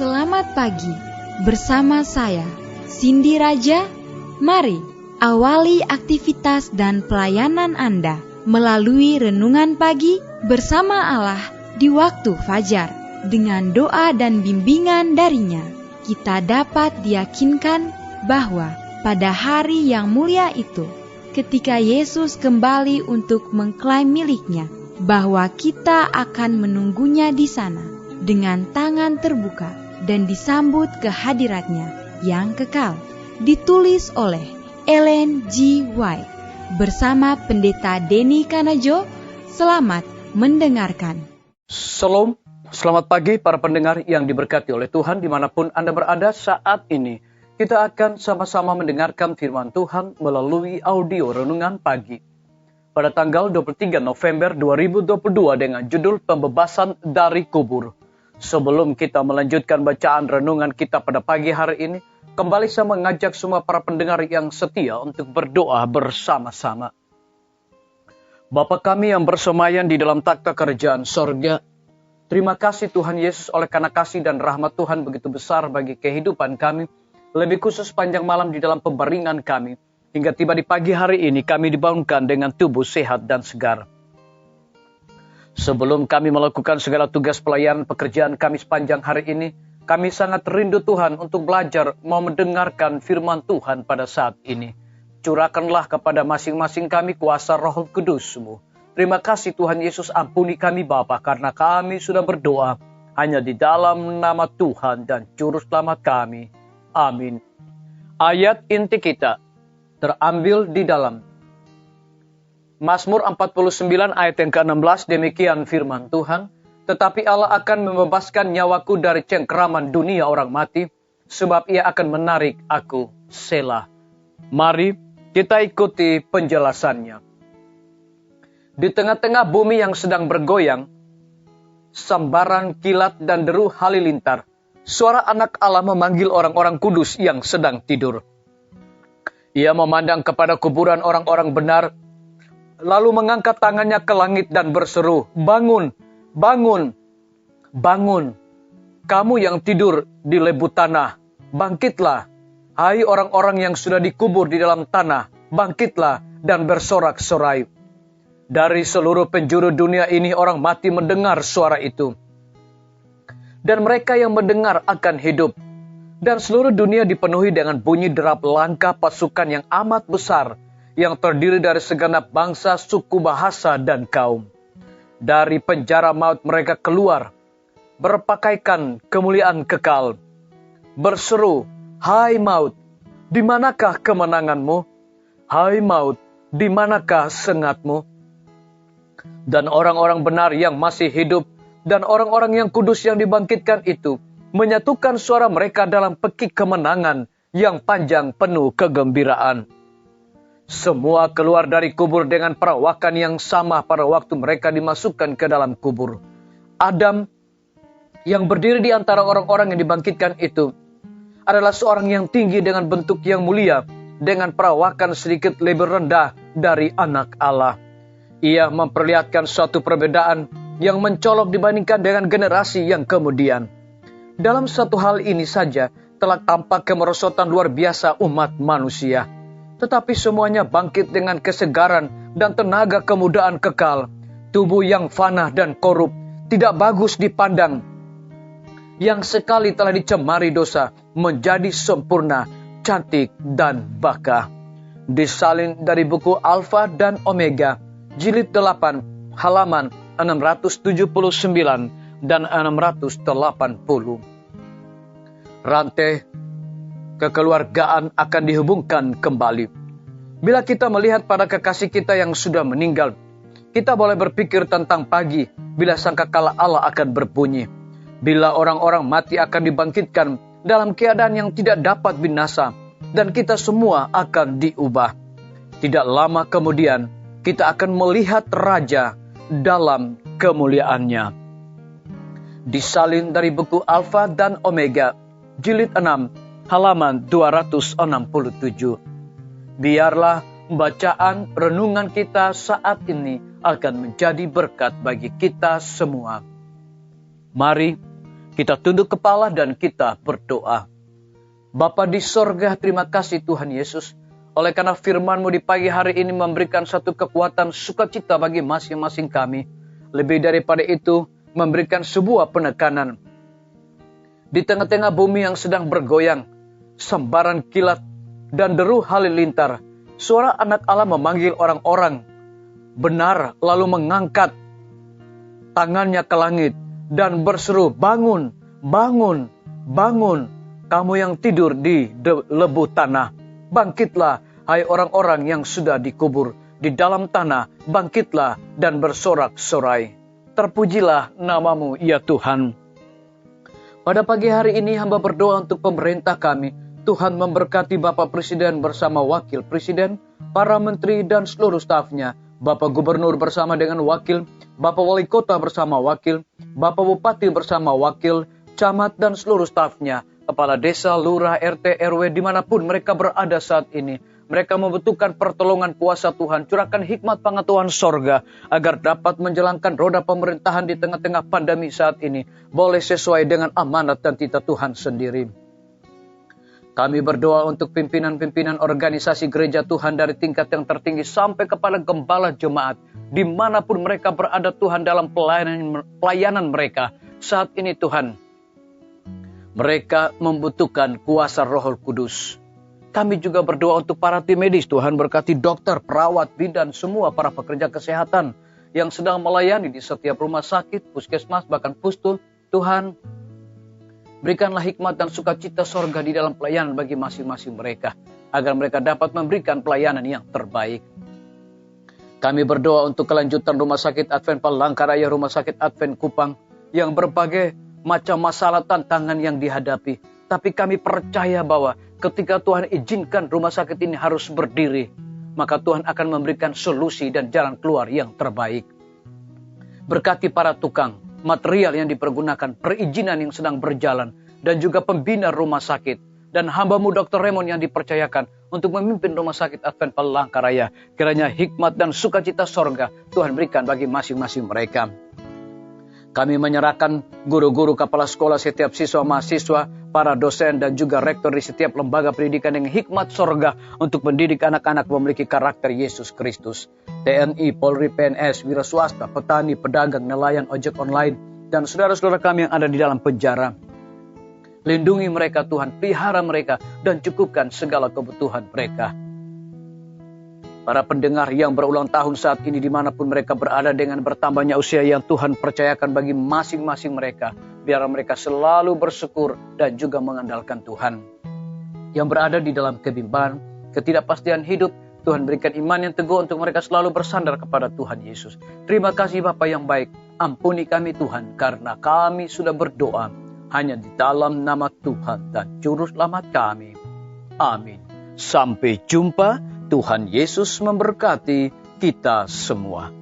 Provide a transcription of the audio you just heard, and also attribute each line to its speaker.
Speaker 1: Selamat pagi, bersama saya, Cindy Raja. Mari awali aktivitas dan pelayanan Anda melalui renungan pagi bersama Allah di waktu fajar. Dengan doa dan bimbingan darinya, kita dapat diyakinkan bahwa pada hari yang mulia itu, ketika Yesus kembali untuk mengklaim miliknya, bahwa kita akan menunggunya di sana dengan tangan terbuka dan disambut ke hadiratnya yang kekal. Ditulis oleh Ellen G. White bersama Pendeta Denny Kanajo. Selamat mendengarkan.
Speaker 2: Shalom, selamat pagi para pendengar yang diberkati oleh Tuhan dimanapun Anda berada saat ini. Kita akan sama-sama mendengarkan firman Tuhan melalui audio renungan pagi. Pada tanggal 23 November 2022 dengan judul Pembebasan dari Kubur. Sebelum kita melanjutkan bacaan renungan kita pada pagi hari ini, kembali saya mengajak semua para pendengar yang setia untuk berdoa bersama-sama. Bapa kami yang bersemayam di dalam takhta kerajaan sorga, terima kasih Tuhan Yesus oleh karena kasih dan rahmat Tuhan begitu besar bagi kehidupan kami, lebih khusus panjang malam di dalam pembaringan kami, hingga tiba di pagi hari ini kami dibangunkan dengan tubuh sehat dan segar. Sebelum kami melakukan segala tugas pelayanan pekerjaan kami sepanjang hari ini, kami sangat rindu Tuhan untuk belajar mau mendengarkan firman Tuhan pada saat ini. Curahkanlah kepada masing-masing kami kuasa Roh Kudus-Mu. Terima kasih Tuhan Yesus, ampuni kami Bapa, karena kami sudah berdoa hanya di dalam nama Tuhan dan Juru Selamat kami. Amin. Ayat inti kita terambil di dalam Mazmur 49 ayat yang ke-16, demikian firman Tuhan. Tetapi Allah akan membebaskan nyawaku dari cengkeraman dunia orang mati, sebab ia akan menarik aku. Selah. Mari kita ikuti penjelasannya. Di tengah-tengah bumi yang sedang bergoyang, sambaran kilat dan deru halilintar, suara anak Allah memanggil orang-orang kudus yang sedang tidur. Ia memandang kepada kuburan orang-orang benar, lalu mengangkat tangannya ke langit dan berseru, "Bangun, bangun, bangun, kamu yang tidur di lebu tanah, bangkitlah, hai orang-orang yang sudah dikubur di dalam tanah, bangkitlah dan bersorak-sorai." Dari seluruh penjuru dunia ini orang mati mendengar suara itu. Dan mereka yang mendengar akan hidup. Dan seluruh dunia dipenuhi dengan bunyi derap langkah pasukan yang amat besar, yang terdiri dari segenap bangsa, suku, bahasa, dan kaum. Dari penjara maut mereka keluar, berpakaikan kemuliaan kekal. Berseru, "Hai maut, di manakah kemenanganmu? Hai maut, di manakah sengatmu?" Dan orang-orang benar yang masih hidup, dan orang-orang yang kudus yang dibangkitkan itu, menyatukan suara mereka dalam pekik kemenangan yang panjang penuh kegembiraan. Semua keluar dari kubur dengan perawakan yang sama pada waktu mereka dimasukkan ke dalam kubur. Adam yang berdiri di antara orang-orang yang dibangkitkan itu adalah seorang yang tinggi dengan bentuk yang mulia, dengan perawakan sedikit lebih rendah dari anak Allah. Ia memperlihatkan suatu perbedaan yang mencolok dibandingkan dengan generasi yang kemudian. Dalam satu hal ini saja telah tampak kemerosotan luar biasa umat manusia. Tetapi semuanya bangkit dengan kesegaran dan tenaga kemudaan kekal. Tubuh yang fana dan korup, tidak bagus dipandang, yang sekali telah dicemari dosa, menjadi sempurna, cantik, dan bakah. Disalin dari buku Alfa dan Omega, jilid 8, halaman 679 dan 680. Rantai kekeluargaan akan dihubungkan kembali. Bila kita melihat pada kekasih kita yang sudah meninggal, kita boleh berpikir tentang pagi bila sangkakala Allah akan berbunyi. Bila orang-orang mati akan dibangkitkan dalam keadaan yang tidak dapat binasa, dan kita semua akan diubah. Tidak lama kemudian, kita akan melihat Raja dalam kemuliaannya. Disalin dari buku Alfa dan Omega, jilid 6, halaman 267. Biarlah bacaan renungan kita saat ini akan menjadi berkat bagi kita semua. Mari Kita tunduk kepala dan kita berdoa. Bapa di sorga, terima kasih Tuhan Yesus. Oleh karena firman-Mu di pagi hari ini memberikan satu kekuatan sukacita bagi masing-masing kami. Lebih daripada itu, memberikan sebuah penekanan. Di tengah-tengah bumi yang sedang bergoyang, sambaran kilat dan deru halilintar, suara anak Allah memanggil orang-orang benar lalu mengangkat tangannya ke langit dan berseru, bangun, bangun, bangun, kamu yang tidur di lebu tanah. Bangkitlah, hai orang-orang yang sudah dikubur di dalam tanah, bangkitlah dan bersorak-sorai. Terpujilah namamu, ya Tuhan. Pada pagi hari ini hamba berdoa untuk pemerintah kami. Tuhan memberkati Bapak Presiden bersama Wakil Presiden, para menteri dan seluruh stafnya, Bapak Gubernur bersama dengan wakil, Bapak Wali Kota bersama wakil, Bapak Bupati bersama wakil, camat dan seluruh stafnya, kepala desa, lurah, RT, RW, dimanapun mereka berada saat ini. Mereka membutuhkan pertolongan kuasa Tuhan. Curahkan hikmat pengetahuan sorga agar dapat menjalankan roda pemerintahan di tengah-tengah pandemi saat ini. Boleh sesuai dengan amanat dan titah Tuhan sendiri. Kami berdoa untuk pimpinan-pimpinan organisasi gereja Tuhan dari tingkat yang tertinggi sampai kepada gembala jemaat. Dimanapun mereka berada Tuhan dalam pelayanan mereka. Saat ini Tuhan, mereka membutuhkan kuasa Roh Kudus. Kami juga berdoa untuk para tim medis. Tuhan berkati dokter, perawat, bidan, semua para pekerja kesehatan yang sedang melayani di setiap rumah sakit, puskesmas, bahkan pustul. Tuhan, berikanlah hikmat dan sukacita sorga di dalam pelayanan bagi masing-masing mereka, agar mereka dapat memberikan pelayanan yang terbaik. Kami berdoa untuk kelanjutan Rumah Sakit Advent Palangkaraya, Rumah Sakit Advent Kupang, yang berbagai macam masalah tantangan yang dihadapi. Tapi kami percaya bahwa ketika Tuhan izinkan rumah sakit ini harus berdiri, maka Tuhan akan memberikan solusi dan jalan keluar yang terbaik. Berkati para tukang, material yang dipergunakan, perizinan yang sedang berjalan, dan juga pembina rumah sakit, dan hamba-Mu Dr. Raymond yang dipercayakan untuk memimpin Rumah Sakit Advent Palangkaraya. Kiranya hikmat dan sukacita sorga Tuhan berikan bagi masing-masing mereka. Kami menyerahkan guru-guru, kepala sekolah, setiap siswa, mahasiswa, para dosen, dan juga rektor di setiap lembaga pendidikan dengan hikmat sorga untuk mendidik anak-anak memiliki karakter Yesus Kristus. TNI, Polri, PNS, wira swasta, petani, pedagang, nelayan, ojek online, dan saudara-saudara kami yang ada di dalam penjara. Lindungi mereka Tuhan, pelihara mereka, dan cukupkan segala kebutuhan mereka. Para pendengar yang berulang tahun saat ini dimanapun mereka berada dengan bertambahnya usia yang Tuhan percayakan bagi masing-masing mereka. Biar mereka selalu bersyukur dan juga mengandalkan Tuhan. Yang berada di dalam kebimbangan, ketidakpastian hidup, Tuhan berikan iman yang teguh untuk mereka selalu bersandar kepada Tuhan Yesus. Terima kasih Bapa yang baik, ampuni kami Tuhan karena kami sudah berdoa hanya di dalam nama Tuhan dan Juru Selamat kami. Amin. Sampai jumpa. Tuhan Yesus memberkati kita semua.